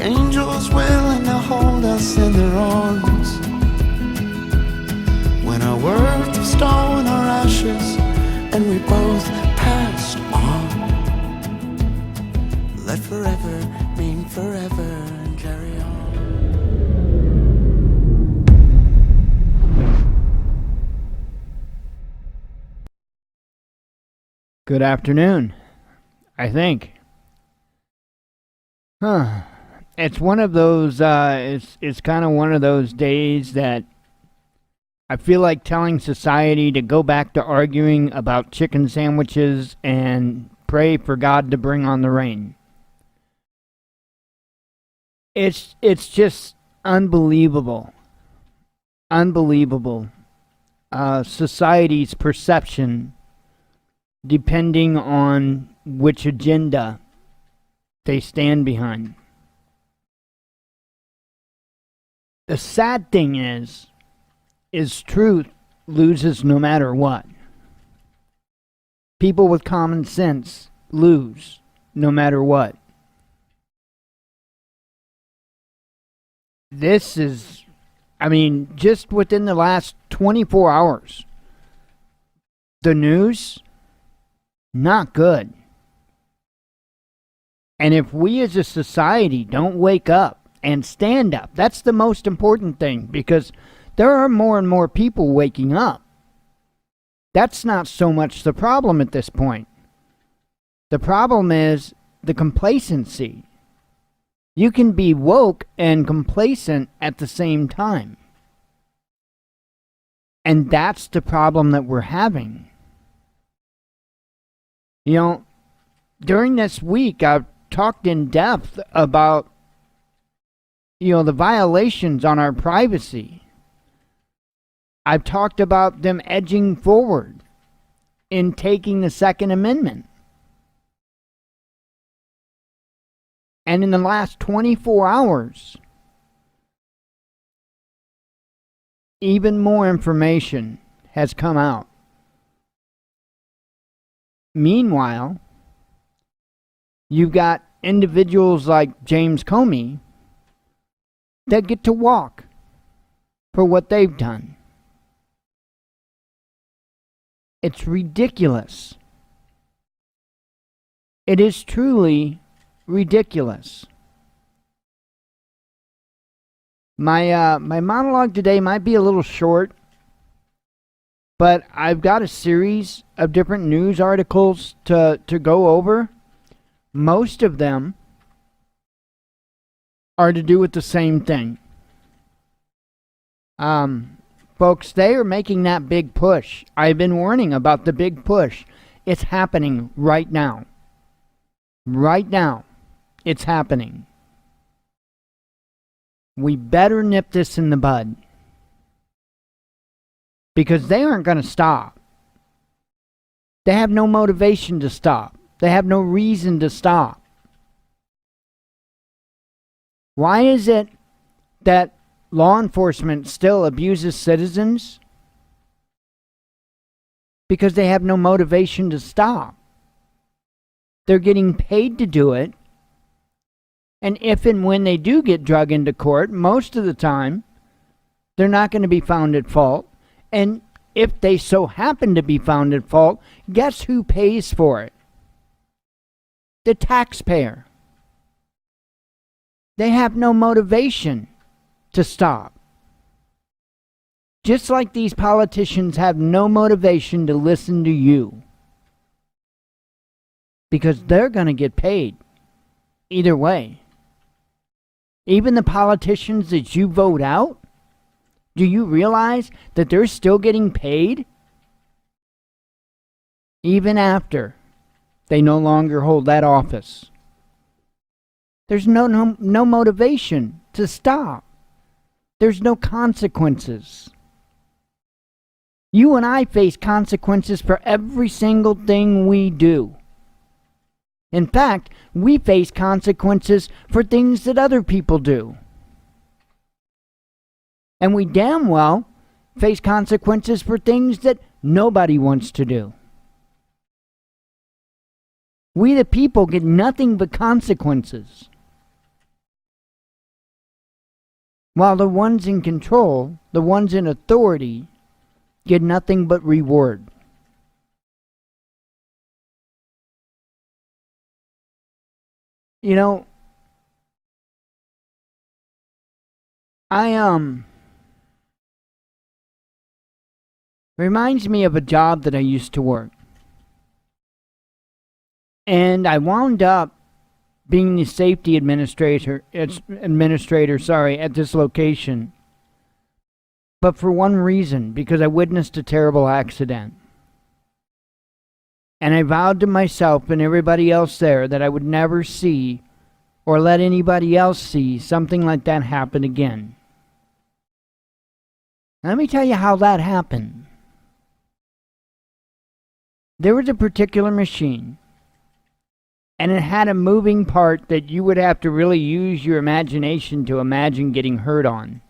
angels willing to hold us in their arms. When our worth of stone, our ashes, and we both passed on. Let forever mean forever and carry on. Good afternoon, I think. It's one of those, it's kind of one of those days that I feel like telling society to go back to arguing about chicken sandwiches and pray for God to bring on the rain. It's just unbelievable. Unbelievable. Society's perception depending on which agenda they stand behind. The sad thing is truth loses no matter what. People with common sense lose no matter what. This is, just within the last 24 hours, the news, not good. And if we as a society don't wake up and stand up, that's the most important thing, because there are more and more people waking up. That's not so much the problem at this point. The problem is the complacency. You can be woke and complacent at the same time. And that's the problem that we're having. During this week, I've talked in depth about, the violations on our privacy. I've talked about them edging forward in taking the Second Amendment. And in the last 24 hours, even more information has come out. Meanwhile, you've got individuals like James Comey that get to walk for what they've done. It's ridiculous. It is truly ridiculous. My monologue today might be a little short, but I've got a series of different news articles to go over. Most of them are to do with the same thing. Folks, they are making that big push. I've been warning about the big push. It's happening right now. Right now, it's happening. We better nip this in the bud, because they aren't going to stop. They have no motivation to stop. They have no reason to stop. Why is it that law enforcement still abuses citizens? Because they have no motivation to stop. They're getting paid to do it. And if and when they do get drug into court, most of the time, they're not going to be found at fault. And if they so happen to be found at fault, guess who pays for it? The taxpayer. They have no motivation to stop. Just like these politicians have no motivation to listen to you. Because they're going to get paid. Either way. Even the politicians that you vote out, do you realize that they're still getting paid? Even after they no longer hold that office. There's no motivation to stop. There's no consequences. You and I face consequences for every single thing we do. In fact, we face consequences for things that other people do. And we damn well face consequences for things that nobody wants to do. We the people get nothing but consequences. while the ones in control, the ones in authority, get nothing but reward. You know, reminds me of a job that I used to work. And I wound up being the safety administrator at this location. But for one reason, because I witnessed a terrible accident. And I vowed to myself and everybody else there that I would never see or let anybody else see something like that happen again. Let me tell you how that happened. There was a particular machine, and it had a moving part that you would have to really use your imagination to imagine getting hurt on.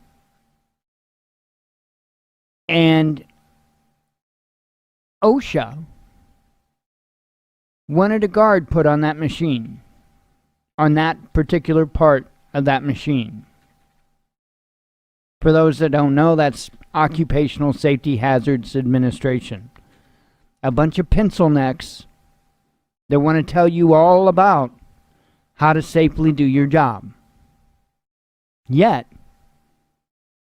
And OSHA wanted a guard put on that machine, on that particular part of that machine. For those that don't know, that's Occupational Safety Hazards Administration. A bunch of pencil necks that want to tell you all about how to safely do your job. Yet,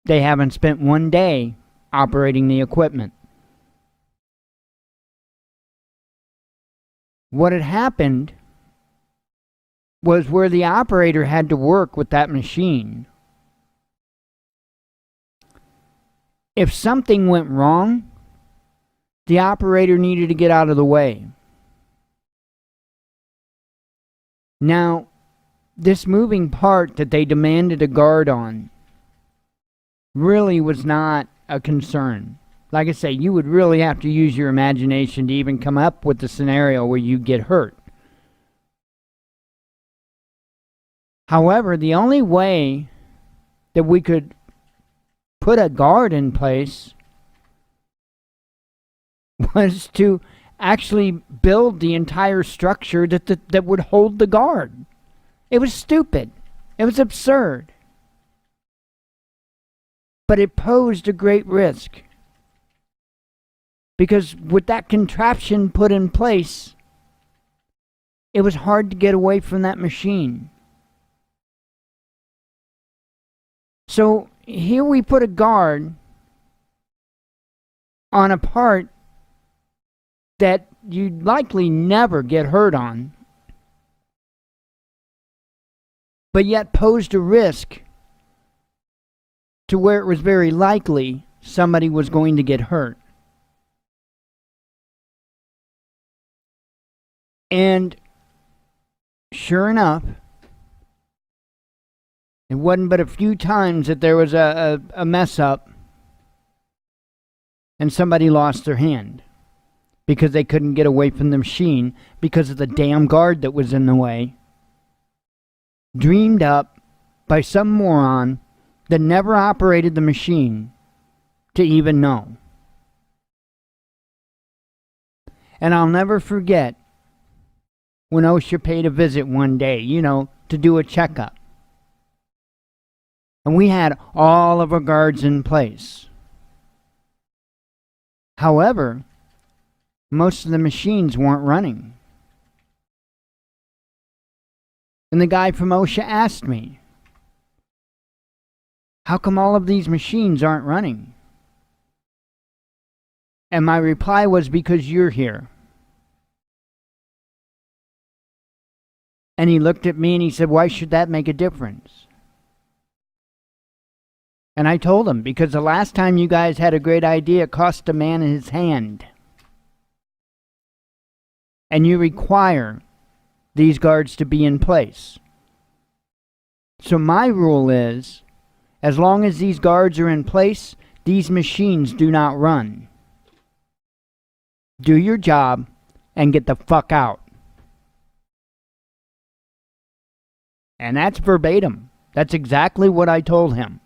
they haven't spent one day operating the equipment. What had happened was where the operator had to work with that machine. If something went wrong, the operator needed to get out of the way. Now, this moving part that they demanded a guard on really was not a concern. Like I say, you would really have to use your imagination to even come up with the scenario where you get hurt. However, the only way that we could put a guard in place was to actually build the entire structure that would hold the guard. It was stupid. It was absurd. But it posed a great risk. Because with that contraption put in place, it was hard to get away from that machine. So here we put a guard on a part that you'd likely never get hurt on, but yet posed a risk to where it was very likely somebody was going to get hurt. And sure enough, it wasn't but a few times that there was a mess up and somebody lost their hand because they couldn't get away from the machine because of the damn guard that was in the way. Dreamed up by some moron that never operated the machine to even know. And I'll never forget when OSHA paid a visit one day, to do a checkup. And we had all of our guards in place. However, most of the machines weren't running. And the guy from OSHA asked me, how come all of these machines aren't running? And my reply was, because you're here. And he looked at me and he said, why should that make a difference? And I told him, because the last time you guys had a great idea, it cost a man his hand. And you require these guards to be in place. So my rule is, as long as these guards are in place, these machines do not run. Do your job and get the fuck out. And that's verbatim. That's exactly what I told him.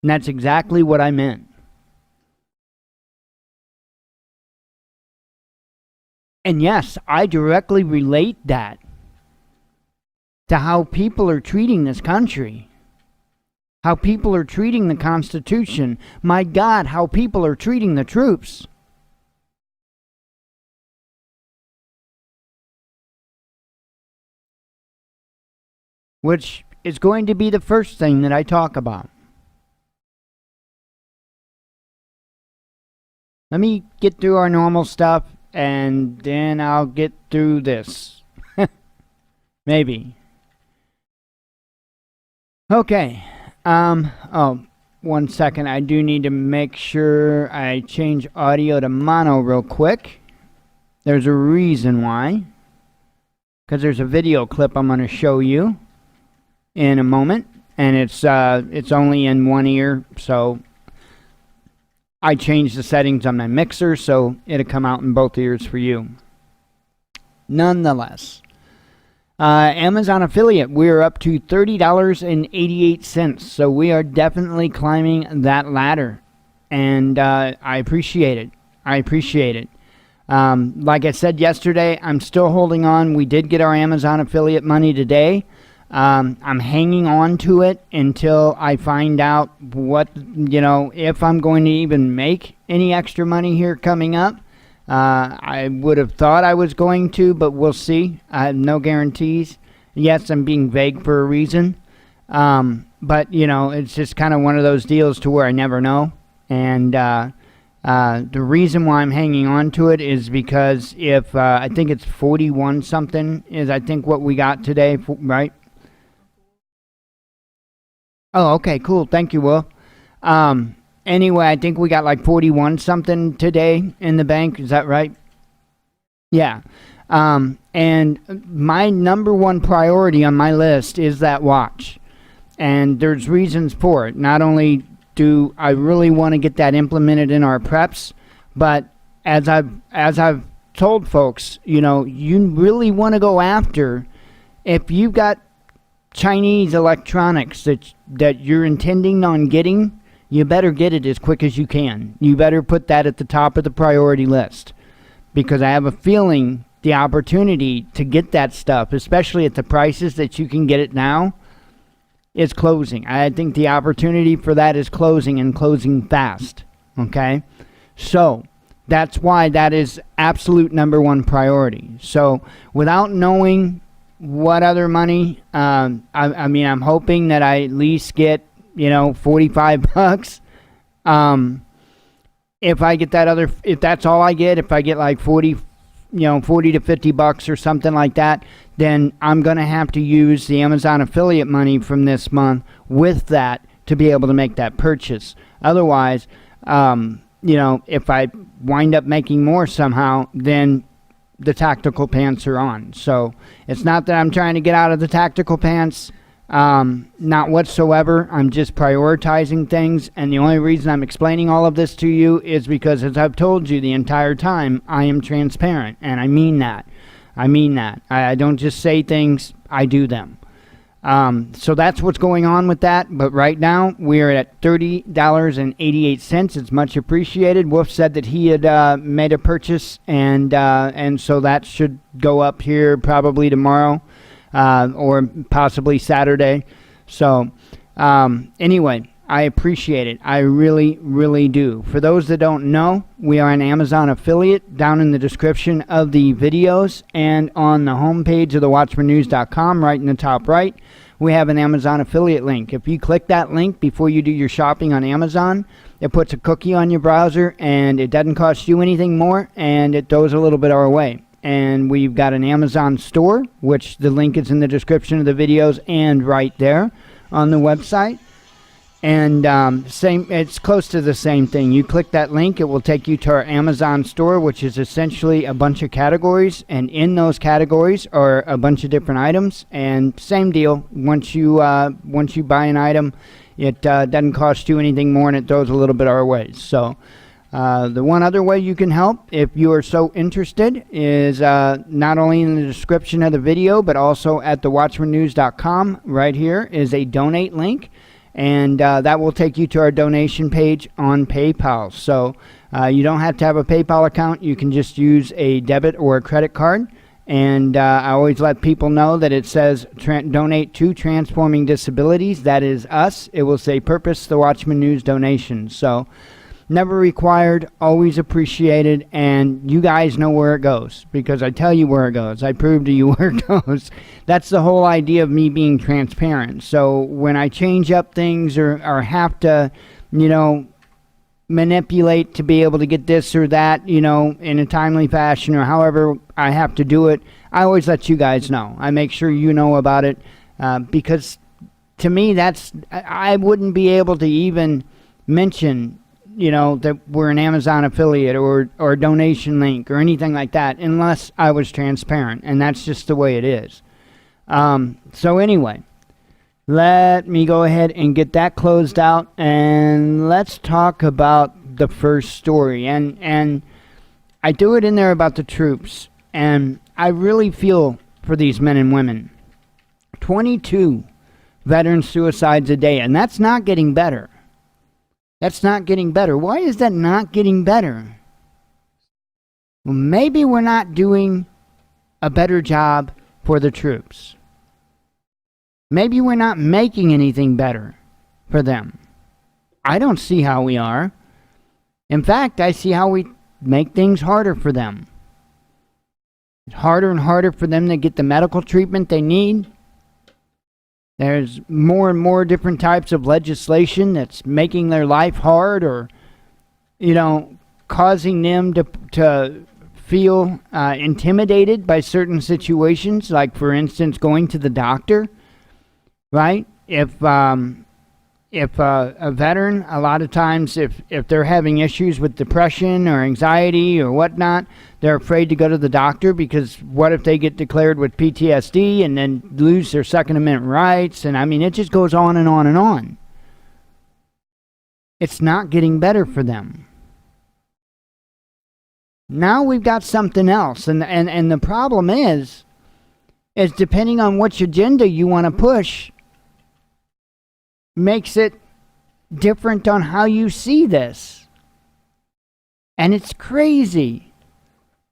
And that's exactly what I meant. And yes, I directly relate that to how people are treating this country. how people are treating the Constitution. My God, how people are treating the troops. Which is going to be the first thing that I talk about. Let me get through our normal stuff, and then I'll get through this. Maybe. Okay. Oh, 1 second. I do need to make sure I change audio to mono real quick. There's a reason why. Because there's a video clip I'm going to show you in a moment, and it's only in one ear, so I changed the settings on my mixer so it'll come out in both ears for you. Nonetheless, Amazon affiliate, we're up to $30.88, so we are definitely climbing that ladder, and I appreciate it. Like I said yesterday, I'm still holding on. We did get our Amazon affiliate money today. I'm hanging on to it until I find out what, if I'm going to even make any extra money here coming up. I would have thought I was going to, but we'll see. I have no guarantees. Yes, I'm being vague for a reason. But, it's just kind of one of those deals to where I never know. And the reason why I'm hanging on to it is because if I think it's 41 something is I think what we got today, right? Oh, okay, cool. Thank you, Will. Anyway, I think we got like 41 something today in the bank. Is that right? Yeah. And my number one priority on my list is that watch. And there's reasons for it. Not only do I really want to get that implemented in our preps, but as I've told folks, you really want to go after, if you've got Chinese electronics that you're intending on getting, you better get it as quick as you can. You better put that at the top of the priority list, because I have a feeling the opportunity to get that stuff, especially at the prices that you can get it now, is closing. I think the opportunity for that is closing, and closing fast. Okay? So that's why that is absolute number one priority. So without knowing what other money, I mean, I'm hoping that I at least get, $45. If I get that if that's all I get, if I get like 40 to $50 or something like that, then I'm going to have to use the Amazon affiliate money from this month with that to be able to make that purchase. Otherwise, if I wind up making more somehow, then the tactical pants are on. So it's not that I'm trying to get out of the tactical pants, not whatsoever. I'm just prioritizing things, and the only reason I'm explaining all of this to you is because, as I've told you the entire time, I am transparent, and I mean that. I don't just say things, I do them. So that's what's going on with that. But right now we're at $30.88. It's much appreciated. Wolf said that he had made a purchase, and so that should go up here probably tomorrow, or possibly Saturday. So anyway, I appreciate it. I really, really do. For those that don't know, we are an Amazon affiliate. Down in the description of the videos and on the homepage of the WatchmanNews.com, right in the top right, we have an Amazon affiliate link. If you click that link before you do your shopping on Amazon, it puts a cookie on your browser, and it doesn't cost you anything more, and it goes a little bit our way. And we've got an Amazon store, which the link is in the description of the videos and right there on the website. And it's close to the same thing. You click that link, it will take you to our Amazon store, which is essentially a bunch of categories, and in those categories are a bunch of different items. And same deal, once you buy an item, it doesn't cost you anything more, and it goes a little bit our way. So the one other way you can help, if you are so interested, is not only in the description of the video, but also at the WatchmanNews.com. Right here is a donate link. And that will take you to our donation page on PayPal. So you don't have to have a PayPal account. You can just use a debit or a credit card, And I always let people know that it says donate to Transforming Disabilities. That is us. It will say Purpose, the Watchman News donation. So never required, always appreciated, and you guys know where it goes because I tell you where it goes. I prove to you where it goes. That's the whole idea of me being transparent. So when I change up things or have to, manipulate to be able to get this or that, in a timely fashion or however I have to do it, I always let you guys know. I make sure you know about it because to me, I wouldn't be able to even mention that we're an Amazon affiliate or a donation link or anything like that unless I was transparent, and that's just the way it is. So anyway, let me go ahead and get that closed out, and let's talk about the first story. And I do it in there about the troops, and I really feel for these men and women. 22 veteran suicides a day, and that's not getting better. That's not getting better. Why is that not getting better? Well, maybe we're not doing a better job for the troops. Maybe we're not making anything better for them. I don't see how we are. In fact, I see how we make things harder for them. It's harder and harder for them to get the medical treatment they need. There's more and more different types of legislation that's making their life hard or, causing them to feel intimidated by certain situations, like, for instance, going to the doctor, right? If a veteran, a lot of times, if they're having issues with depression or anxiety or whatnot, they're afraid to go to the doctor because what if they get declared with PTSD and then lose their Second Amendment rights? And I mean, it just goes on and on and on. It's not getting better for them. Now we've got something else. And the problem is depending on which agenda you want to push, makes it different on how you see this. And it's crazy.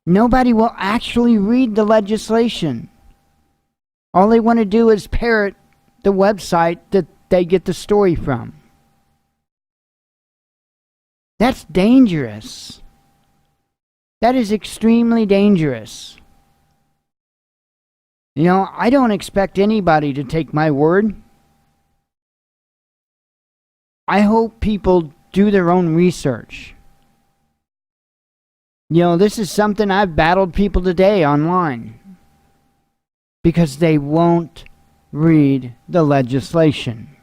Nobody will actually read the legislation. All they want to do is parrot the website that they get the story from. That's dangerous. That is extremely dangerous. I don't expect anybody to take my word. I hope people do their own research. This is something I've battled people today online because they won't read the legislation.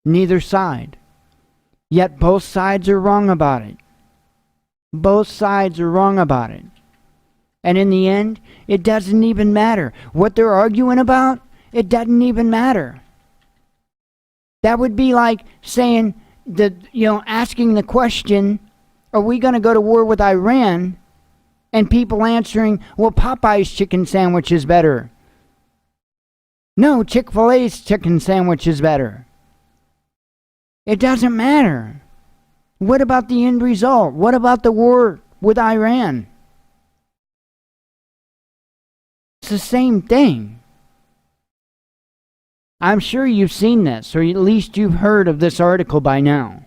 Neither side. Yet both sides are wrong about it. Both sides are wrong about it. And in the end, it doesn't even matter. What they're arguing about, it doesn't even matter. That would be like saying that, asking the question, are we going to go to war with Iran? And people answering, well, Popeye's chicken sandwich is better. No, Chick-fil-A's chicken sandwich is better. It doesn't matter. What about the end result? What about the war with Iran? It's the same thing. I'm sure you've seen this, or at least you've heard of this article by now.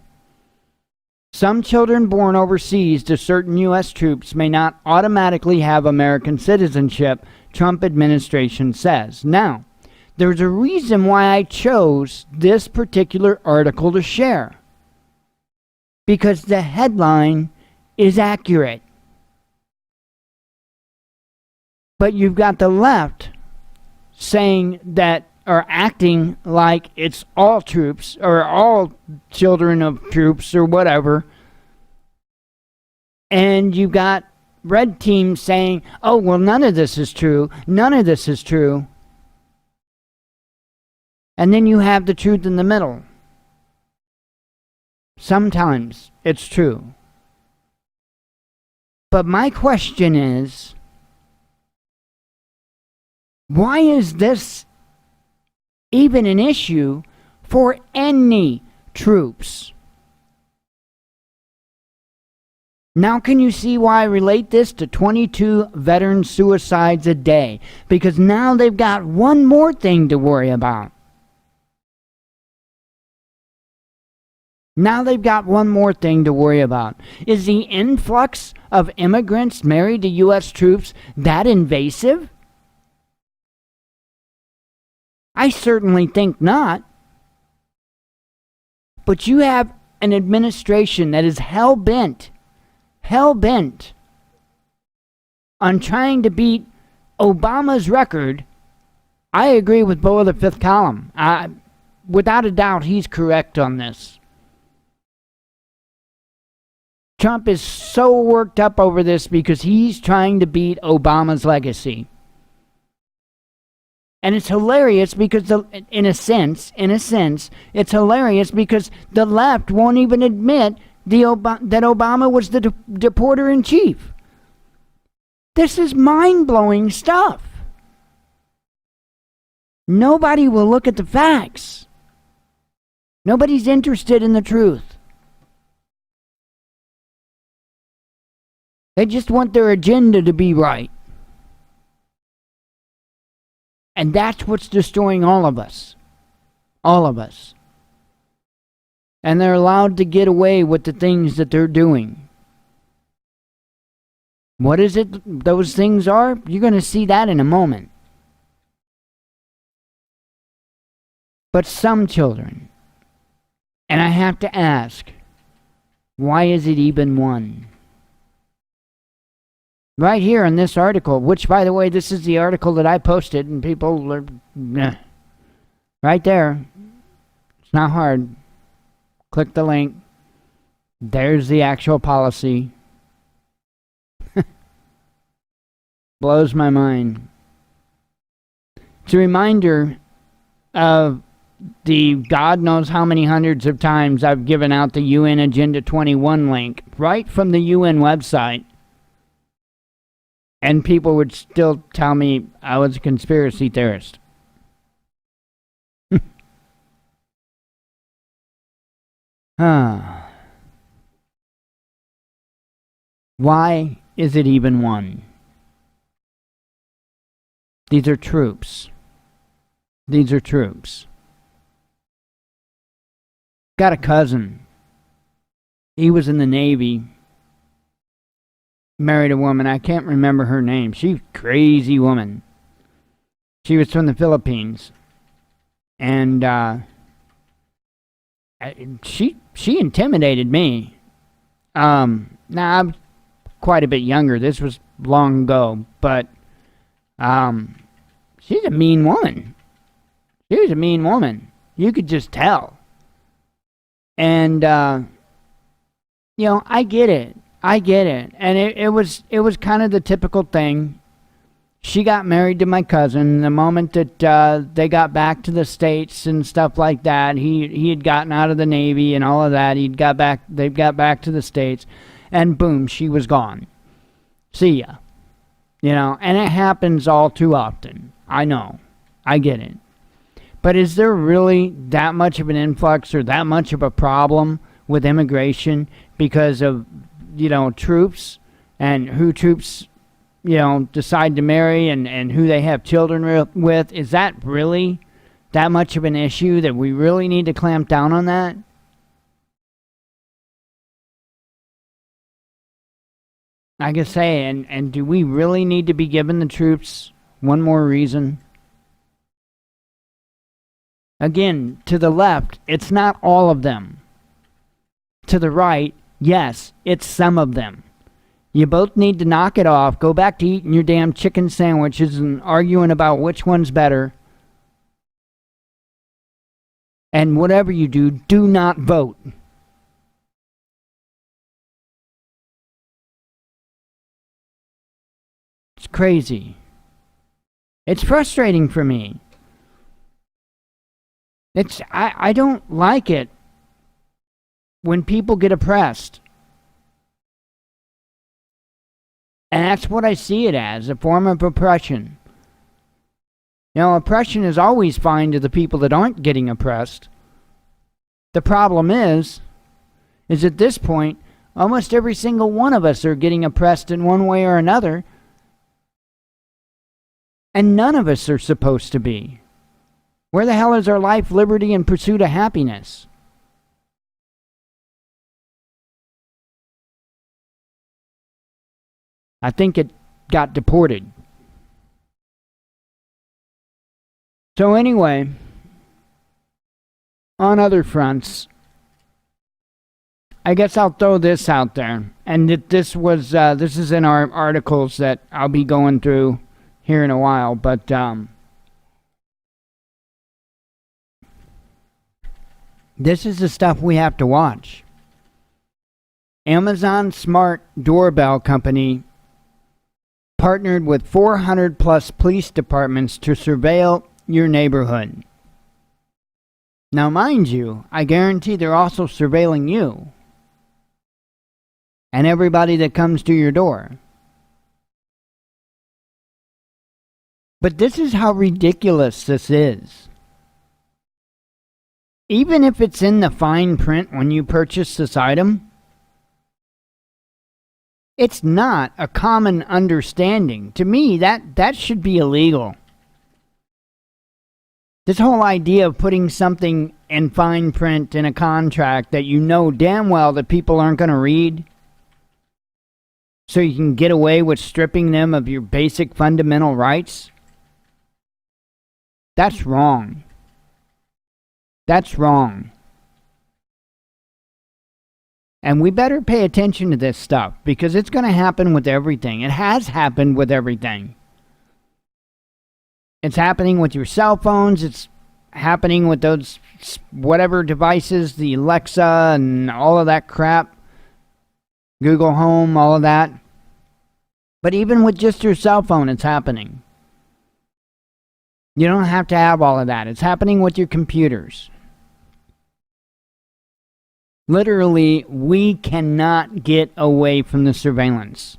Some children born overseas to certain U.S. troops may not automatically have American citizenship, Trump administration says. Now, there's a reason why I chose this particular article to share. Because the headline is accurate. But you've got the left saying that, or acting like it's all troops or all children of troops or whatever. And you've got red team saying, oh, well, none of this is true. None of this is true. And then you have the truth in the middle. Sometimes it's true. But my question is, why is this even an issue for any troops? Now can you see why I relate this to 22 veteran suicides a day? Because now they've got one more thing to worry about. Now they've got one more thing to worry about. Is the influx of immigrants married to U.S. troops that invasive? I certainly think not. But you have an administration that is hell-bent on trying to beat Obama's record. I agree with Beau of the Fifth Column. Without a doubt, he's correct on this. Trump is so worked up over this because he's trying to beat Obama's legacy. And it's hilarious because, in a sense, it's hilarious because the left won't even admit that Obama was the deporter-in-chief. This is mind-blowing stuff. Nobody will look at the facts. Nobody's interested in the truth. They just want their agenda to be right. And that's what's destroying all of us. All of us. And they're allowed to get away with the things that they're doing. What is it those things are? You're going to see that in a moment. But some children, and I have to ask, why is it even one? Right here in this article, which, by the way, this is the article that I posted, and people are, right there. It's not hard. Click the link. There's the actual policy. Blows my mind. It's a reminder of the God knows how many hundreds of times I've given out the UN Agenda 21 link right from the UN website. And people would still tell me I was a conspiracy theorist. Why is it even one? These are troops. These are troops. Got a cousin. He was in the Navy. Married a woman. I can't remember her name. She's a crazy woman. She was from the Philippines. And she intimidated me. Now I'm quite a bit younger. This was long ago, but she's a mean woman. She was a mean woman. You could just tell. And I get it. And it was kind of the typical thing. She got married to my cousin. The moment that they got back to the States and stuff like that, he had gotten out of the Navy and all of that. They got back to the States, and boom, she was gone. See ya. And it happens all too often. I know. I get it. But is there really that much of an influx or that much of a problem with immigration because of troops and who troops, decide to marry and who they have children with? Is that really that much of an issue that we really need to clamp down on that? I can say, and do we really need to be giving the troops one more reason? Again, to the left, it's not all of them. To the right, yes, it's some of them. You both need to knock it off, go back to eating your damn chicken sandwiches and arguing about which one's better. And whatever you do, do not vote. It's crazy. It's frustrating for me. I don't like it when people get oppressed. And that's what I see it as, a form of oppression. Oppression is always fine to the people that aren't getting oppressed. The problem is at this point, Almost every single one of us are getting oppressed in one way or another. And none of us are supposed to be. Where the hell is our life, liberty, and pursuit of happiness? I think it got deported. So anyway, on other fronts, I guess I'll throw this out there. And this is in our articles that I'll be going through here in a while. But this is the stuff we have to watch. Amazon Smart Doorbell Company partnered with 400 plus police departments to surveil your neighborhood. Now, mind you, I guarantee they're also surveilling you and everybody that comes to your door. But this is how ridiculous this is. Even if it's in the fine print when you purchase this item, it's not a common understanding. To me, that should be illegal. This whole idea of putting something in fine print in a contract that you know damn well that people aren't going to read, so you can get away with stripping them of your basic fundamental rights, that's wrong. That's wrong. And we better pay attention to this stuff because it's going to happen with everything. It has happened with everything. It's happening with your cell phones. It's happening with those whatever devices, the Alexa and all of that crap. Google Home, all of that. But even with just your cell phone, it's happening. You don't have to have all of that. It's happening with your computers. Literally, we cannot get away from the surveillance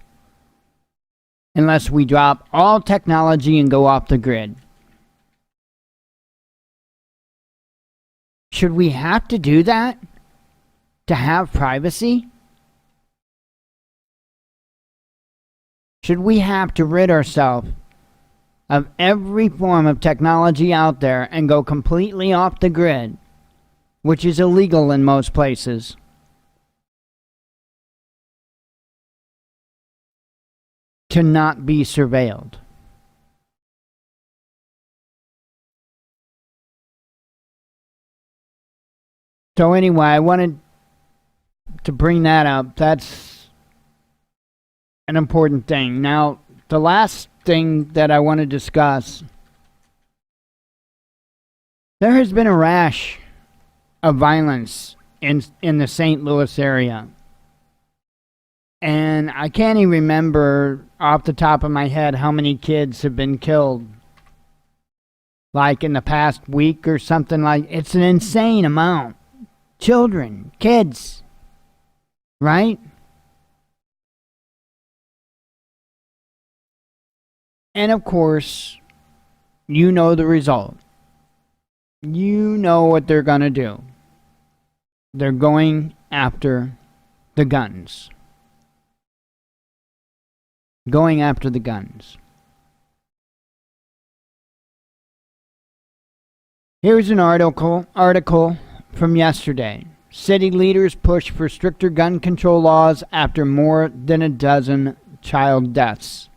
unless we drop all technology and go off the grid. Should we have to do that to have privacy? Should we have to rid ourselves of every form of technology out there and go completely off the grid, which is illegal in most places, to not be surveilled? So anyway, I wanted to bring that up. That's an important thing. Now, the last thing that I want to discuss, there has been a rash of violence in the St. Louis area. And I can't even remember off the top of my head how many kids have been killed. Like in the past week or something like. It's an insane amount. Children, kids, right? And of course, you know the result. You know what they're going to do. They're going after the guns. Going after the guns. Here's an article from yesterday. City leaders push for stricter gun control laws after more than a dozen child deaths.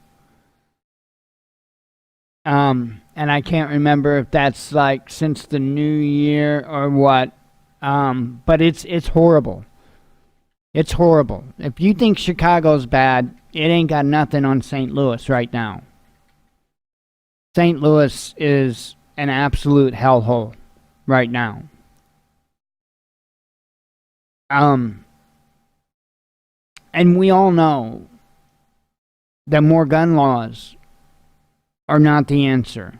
And I can't remember if that's like since the new year or what. But it's horrible. It's horrible. If you think Chicago's bad, it ain't got nothing on St. Louis right now. St. Louis is an absolute hellhole right now. And we all know that more gun laws are not the answer.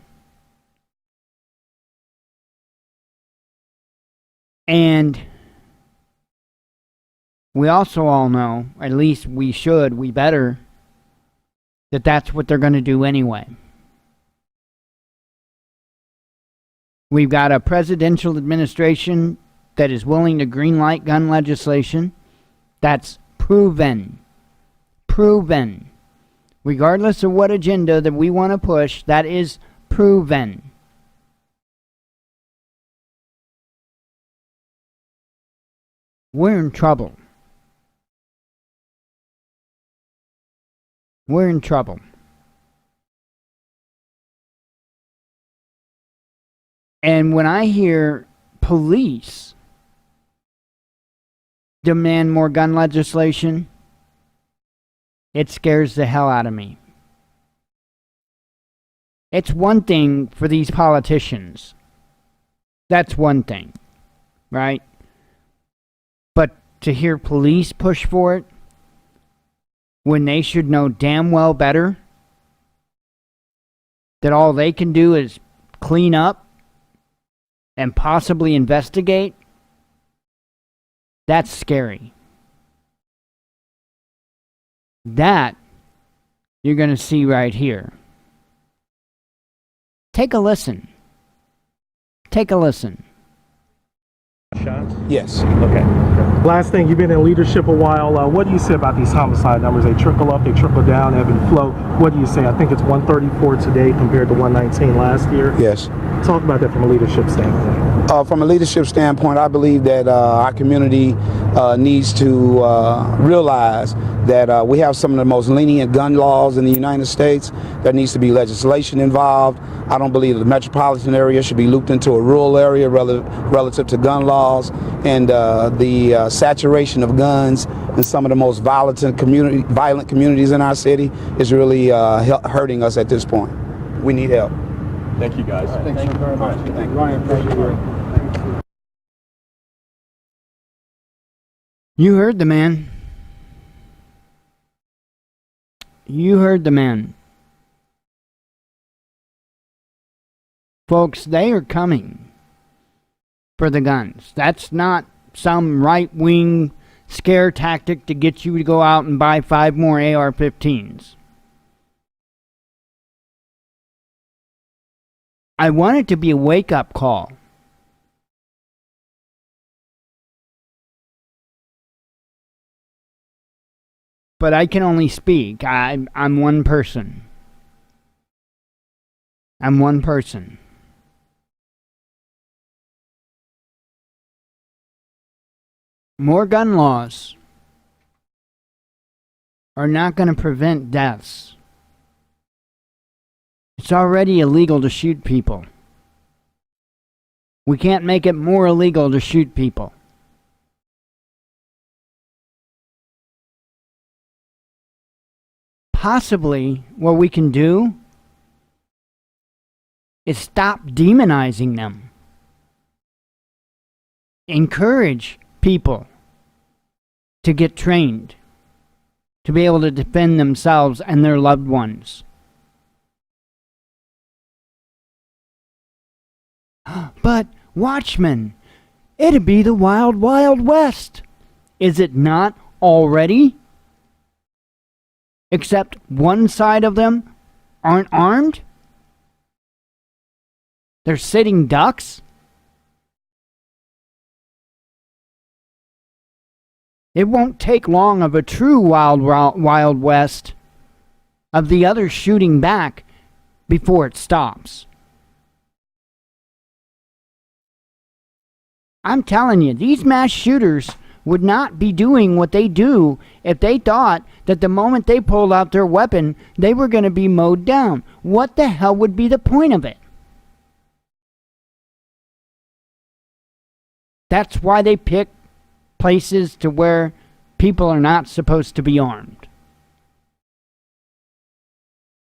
And we also all know, at least we better, that that's what they're going to do anyway. We've got a presidential administration that is willing to greenlight gun legislation that's proven. Proven. Regardless of what agenda that we want to push, that is proven. We're in trouble. We're in trouble. And when I hear police demand more gun legislation, it scares the hell out of me. It's one thing for these politicians. That's one thing, right? But to hear police push for it, when they should know damn well better that all they can do is clean up and possibly investigate, that's scary. That you're going to see right here. Take a listen. Take a listen. Yes. Okay. Last thing, you've been in leadership a while. What do you say about these homicide numbers? They trickle up, they trickle down, ebb and flow. What do you say? I think it's 134 today compared to 119 last year. Yes. Talk about that from a leadership standpoint. From a leadership standpoint, I believe that our community needs to realize that we have some of the most lenient gun laws in the United States. There needs to be legislation involved. I don't believe the metropolitan area should be looped into a rural area relative to gun laws, and the saturation of guns in some of the most violent communities in our city is really hurting us at this point. We need help. Thank you, guys. Thank you very much. Thank you. Ryan, thank you. You heard the man. You heard the man. Folks, they are coming for the guns. That's not some right-wing scare tactic to get you to go out and buy 5 more AR-15s. I want it to be a wake-up call. But I can only speak. I'm one person. I'm one person. More gun laws are not going to prevent deaths. It's already illegal to shoot people. We can't make it more illegal to shoot people. Possibly what we can do is stop demonizing them. Encourage people to get trained, to be able to defend themselves and their loved ones. But, Watchman, it'd be the wild, wild west. Is it not already? Except one side of them aren't armed? They're sitting ducks? It won't take long of a true wild, wild west of the others shooting back before it stops. I'm telling you, these mass shooters would not be doing what they do if they thought that the moment they pulled out their weapon, they were going to be mowed down. What the hell would be the point of it? That's why they pick places to where people are not supposed to be armed.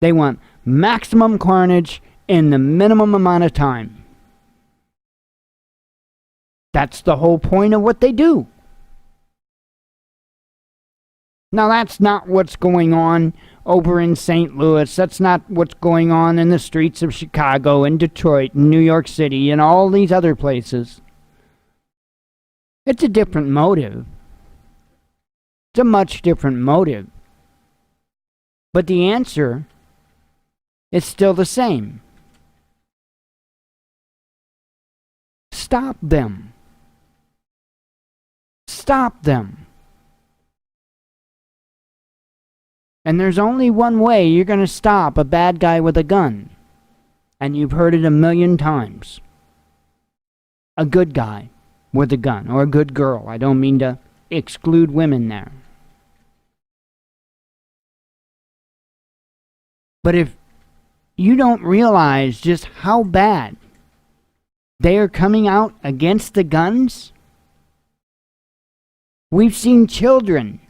They want maximum carnage in the minimum amount of time. That's the whole point of what they do. Now, that's not what's going on over in St. Louis. That's not what's going on in the streets of Chicago and Detroit and New York City and all these other places. It's a different motive. It's a much different motive. But the answer is still the same. Stop them. Stop them. And there's only one way you're going to stop a bad guy with a gun. And you've heard it a million times. A good guy with a gun, or a good girl. I don't mean to exclude women there. But if you don't realize just how bad they are coming out against the guns, we've seen children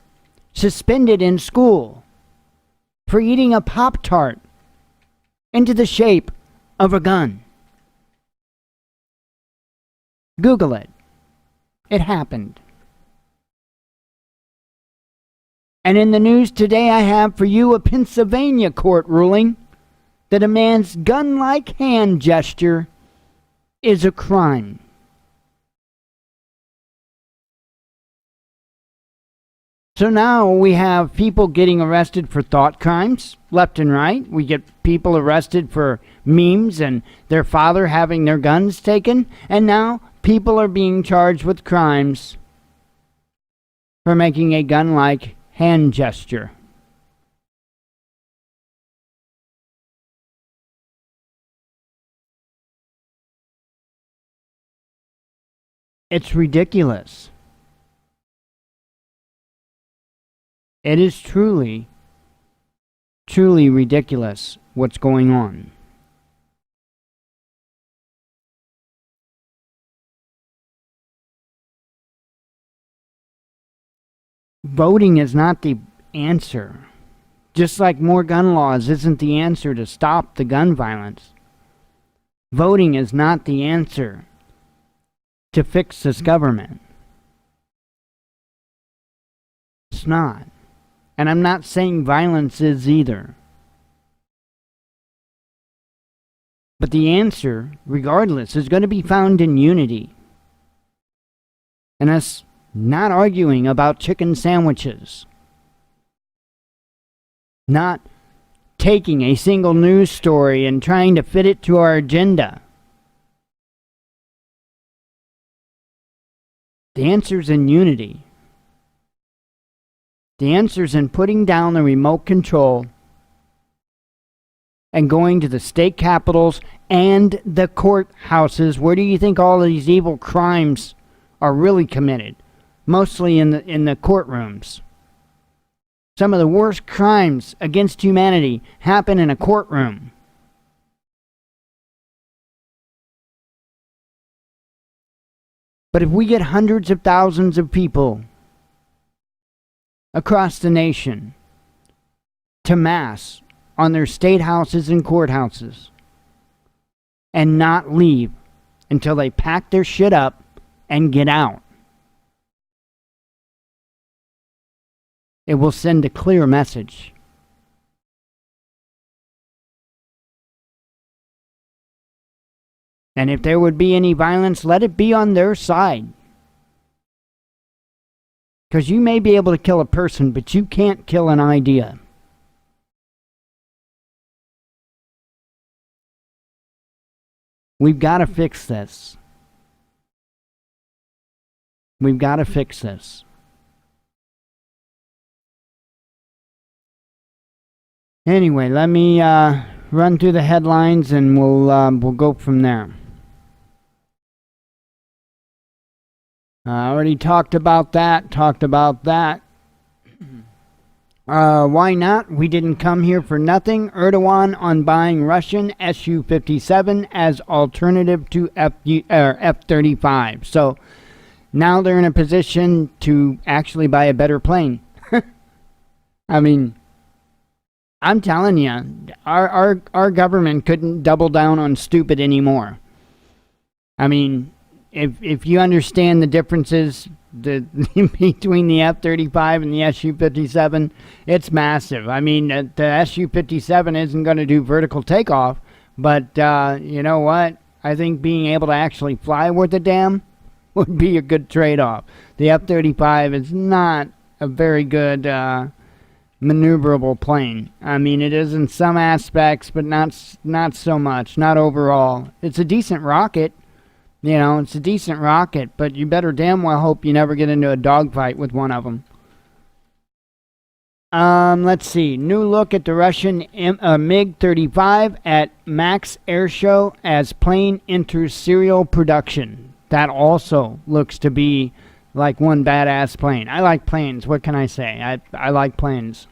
suspended in school for eating a Pop-Tart into the shape of a gun. Google it. It happened. And in the news today, I have for you a Pennsylvania court ruling that a man's gun-like hand gesture is a crime. So now we have people getting arrested for thought crimes, left and right. We get people arrested for memes and their father having their guns taken. And now people are being charged with crimes for making a gun-like hand gesture. It's ridiculous. It is truly, truly ridiculous what's going on. Voting is not the answer. Just like more gun laws isn't the answer to stop the gun violence. Voting is not the answer to fix this government. It's not. And I'm not saying violence is either. But the answer, regardless, is going to be found in unity. And us not arguing about chicken sandwiches. Not taking a single news story and trying to fit it to our agenda. The answer's in unity. The answer's in putting down the remote control and going to the state capitals and the courthouses. Where do you think all of these evil crimes are really committed? Mostly in the courtrooms. Some of the worst crimes against humanity happen in a courtroom. But if we get hundreds of thousands of people across the nation to mass on their state houses and courthouses and not leave until they pack their shit up and get out, it will send a clear message. And if there would be any violence, let it be on their side. Because you may be able to kill a person, but you can't kill an idea. We've got to fix this. We've got to fix this. Anyway, let me run through the headlines and we'll go from there. I already talked about that. Why not? We didn't come here for nothing. Erdogan on buying Russian Su-57 as alternative to F-35. So now they're in a position to actually buy a better plane. I mean, I'm telling you, our government couldn't double down on stupid anymore. I mean, if you understand the differences between the F-35 and the Su-57, it's massive. I mean, the Su-57 isn't going to do vertical takeoff, but you know what? I think being able to actually fly worth a damn would be a good trade-off. The F-35 is not a very good maneuverable plane. I mean, it is in some aspects, but not so much, not overall. It's a decent rocket. You know, it's a decent rocket, but you better damn well hope you never get into a dogfight with one of them. Let's see. New look at the Russian MiG-35 at Max Air Show as plane enters serial production. That also looks to be like one badass plane. I like planes. What can I say? I like planes.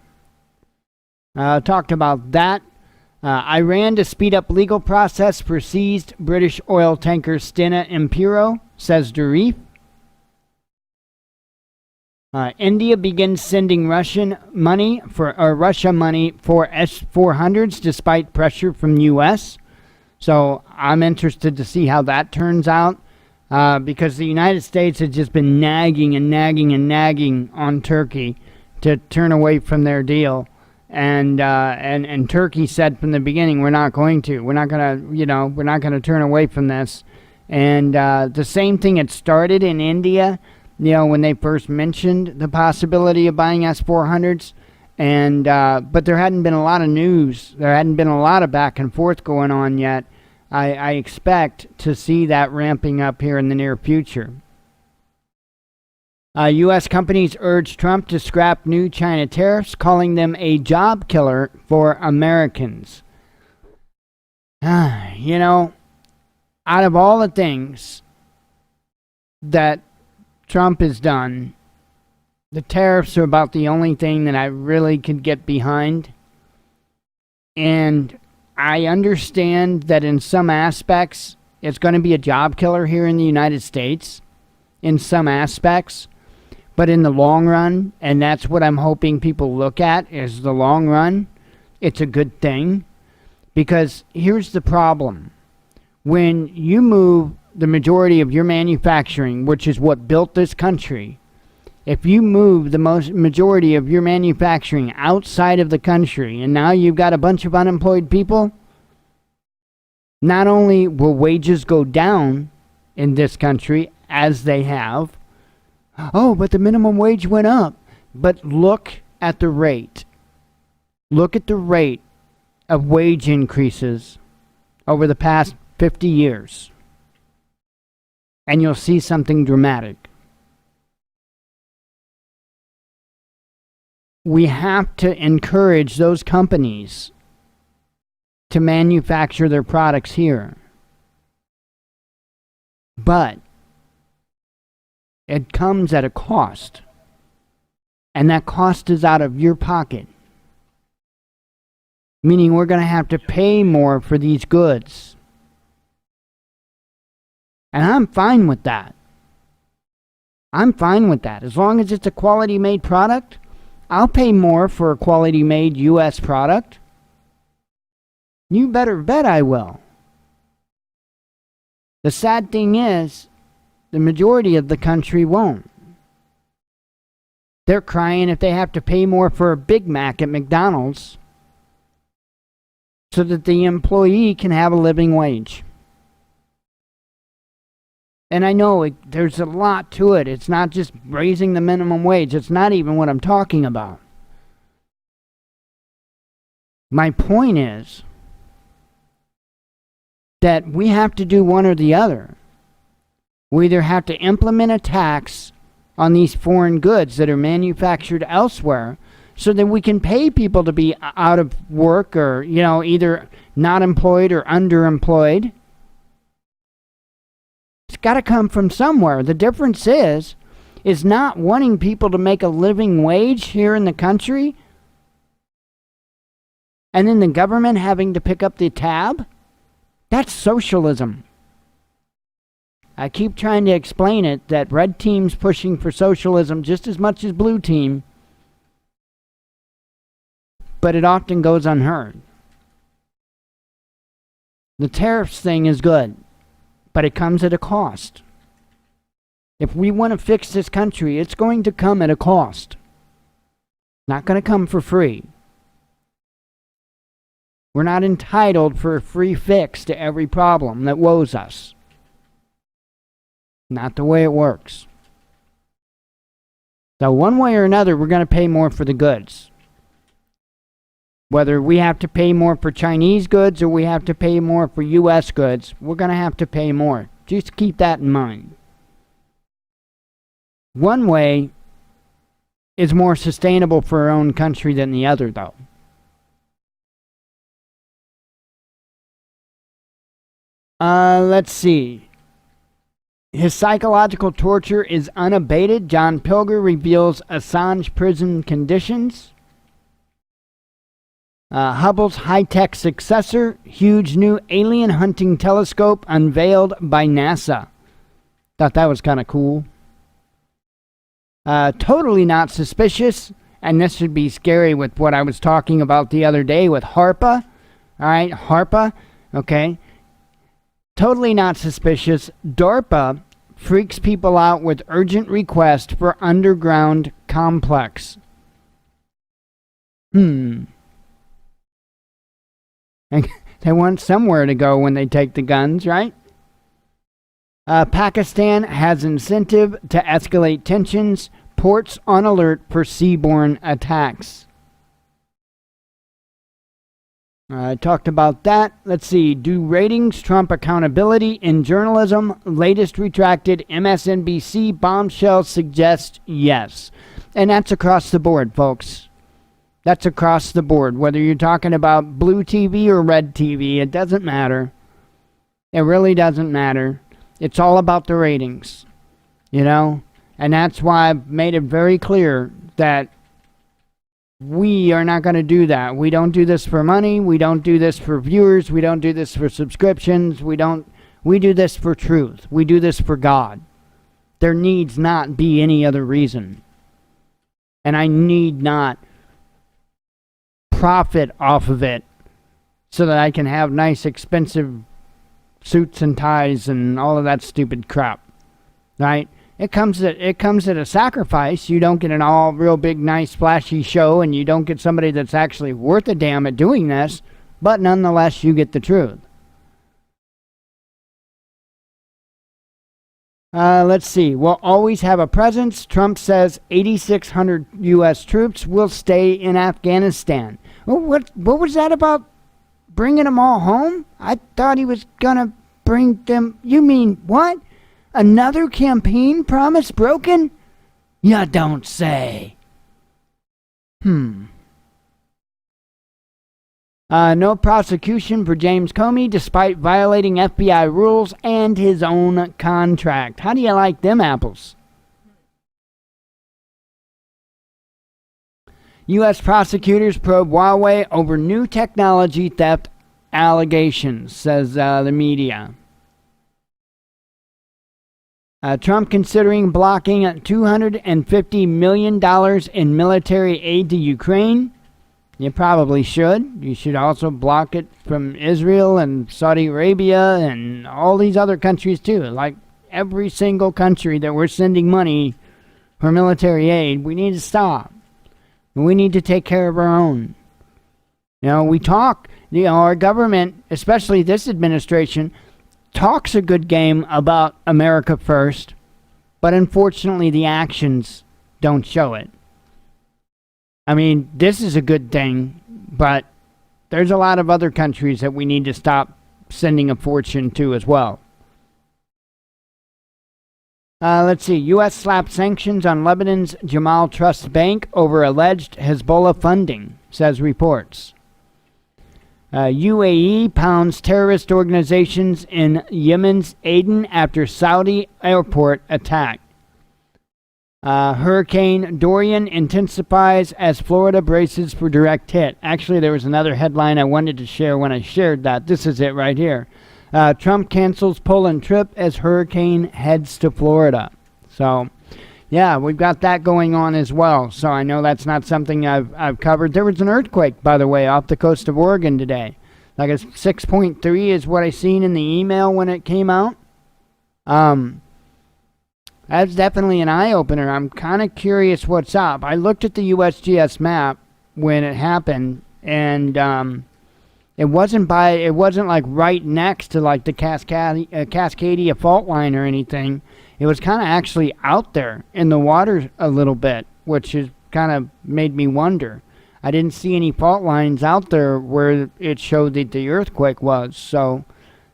Talked about that. Iran to speed up legal process for seized British oil tanker Stena Impero, says Durif. India begins sending Russia money for S-400s despite pressure from U.S. So I'm interested to see how that turns out because the United States has just been nagging on Turkey to turn away from their deal. And Turkey said from the beginning, we're not going to turn away from this. And the same thing had started in India, when they first mentioned the possibility of buying S-400s. And but there hadn't been a lot of news. There hadn't been a lot of back and forth going on yet. I expect to see that ramping up here in the near future. U.S. companies urge Trump to scrap new China tariffs, calling them a job killer for Americans. Out of all the things that Trump has done, the tariffs are about the only thing that I really could get behind. And I understand that in some aspects, it's going to be a job killer here in the United States, in some aspects. But in the long run, and that's what I'm hoping people look at, is the long run, it's a good thing. Because here's the problem. When you move the majority of your manufacturing, which is what built this country, if you move the majority of your manufacturing outside of the country, and now you've got a bunch of unemployed people, not only will wages go down in this country, as they have, oh, but the minimum wage went up. But look at the rate. Look at the rate of wage increases over the past 50 years. And you'll see something dramatic. We have to encourage those companies to manufacture their products here. But it comes at a cost. And that cost is out of your pocket. Meaning we're going to have to pay more for these goods. And I'm fine with that. I'm fine with that. As long as it's a quality made product, I'll pay more for a quality made U.S. product. You better bet I will. The sad thing is, the majority of the country won't. They're crying if they have to pay more for a Big Mac at McDonald's so that the employee can have a living wage. And I know there's a lot to it. It's not just raising the minimum wage. It's not even what I'm talking about. My point is that we have to do one or the other. We either have to implement a tax on these foreign goods that are manufactured elsewhere so that we can pay people to be out of work or, either not employed or underemployed. It's got to come from somewhere. The difference is not wanting people to make a living wage here in the country and then the government having to pick up the tab. That's socialism. I keep trying to explain it that red team's pushing for socialism just as much as blue team, but it often goes unheard. The tariffs thing is good, but it comes at a cost. If we want to fix this country, it's going to come at a cost. Not going to come for free. We're not entitled for a free fix to every problem that woes us. Not the way it works. So one way or another, we're going to pay more for the goods. Whether we have to pay more for Chinese goods or we have to pay more for U.S. goods, we're going to have to pay more. Just keep that in mind. One way is more sustainable for our own country than the other, though. Let's see. His psychological torture is unabated. John Pilger reveals Assange prison conditions. Hubble's high-tech successor, huge new alien hunting telescope unveiled by NASA. Thought that was kind of cool. Totally not suspicious, and this should be scary with what I was talking about the other day with HARPA. All right, HARPA, okay. Totally not suspicious. DARPA freaks people out with urgent request for underground complex. They want somewhere to go when they take the guns, right? Pakistan has incentive to escalate tensions. Ports on alert for seaborne attacks. I talked about that. Let's see. Do ratings trump accountability in journalism? Latest retracted MSNBC bombshell suggests yes. And that's across the board, folks. That's across the board. Whether you're talking about blue TV or red TV, it doesn't matter. It really doesn't matter. It's all about the ratings, you know? And that's why I've made it very clear that we are not going to do that. We don't do this for money. We don't do this for viewers. We don't do this for subscriptions. We do this for truth. We do this for God. There needs not be any other reason. And I need not profit off of it so that I can have nice, expensive suits and ties and all of that stupid crap. Right? It comes at a sacrifice. You don't get an all real big, nice, flashy show, and you don't get somebody that's actually worth a damn at doing this, but nonetheless, you get the truth. Let's see. We'll always have a presence. Trump says 8,600 U.S. troops will stay in Afghanistan. Well, what was that about bringing them all home? I thought he was going to bring them... You mean what? Another campaign promise broken? Ya don't say. No prosecution for James Comey despite violating FBI rules and his own contract. How do you like them apples? U.S. prosecutors probe Huawei over new technology theft allegations, says the media. Trump considering blocking $250 million in military aid to Ukraine. You probably should. You should also block it from Israel and Saudi Arabia and all these other countries too. Like every single country that we're sending money for military aid, we need to stop. We need to take care of our own. You know, we talk, our government, especially this administration, talks a good game about America first, but unfortunately the actions don't show it. I mean, this is a good thing, but there's a lot of other countries that we need to stop sending a fortune to as well. Let's see. U.S. slapped sanctions on Lebanon's Jamal Trust Bank over alleged Hezbollah funding, says reports. UAE pounds terrorist organizations in Yemen's Aden after Saudi airport attack. Hurricane Dorian intensifies as Florida braces for direct hit. Actually, there was another headline I wanted to share when I shared that. This is it right here. Trump cancels Poland trip as hurricane heads to Florida. So, yeah, we've got that going on as well. So I know that's not something I've covered. There was an earthquake, by the way, off the coast of Oregon today. Like a 6.3 is what I seen in the email when it came out. That's definitely an eye-opener. I'm kind of curious what's up. I looked at the USGS map when it happened, and it wasn't like right next to like the Cascadia fault line or anything. It was kind of actually out there in the water a little bit, which is kind of made me wonder. I didn't see any fault lines out there where it showed that the earthquake was. So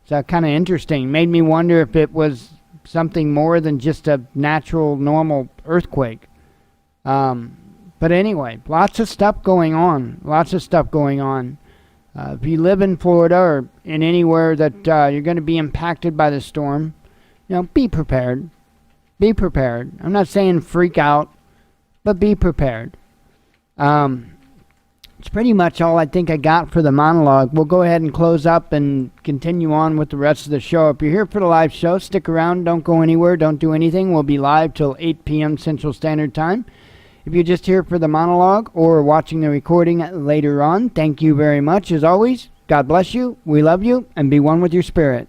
kind of interesting. Made me wonder if it was something more than just a natural, normal earthquake. But anyway, lots of stuff going on. Lots of stuff going on. If you live in Florida or in anywhere that you're going to be impacted by the storm, be prepared. Be prepared. I'm not saying freak out, but be prepared. It's pretty much all I think I got for the monologue. We'll go ahead and close up and continue on with the rest of the show. If you're here for the live show, stick around. Don't go anywhere. Don't do anything. We'll be live till 8 p.m. Central Standard Time. If you're just here for the monologue or watching the recording later on, thank you very much. As always, God bless you. We love you, and be one with your spirit.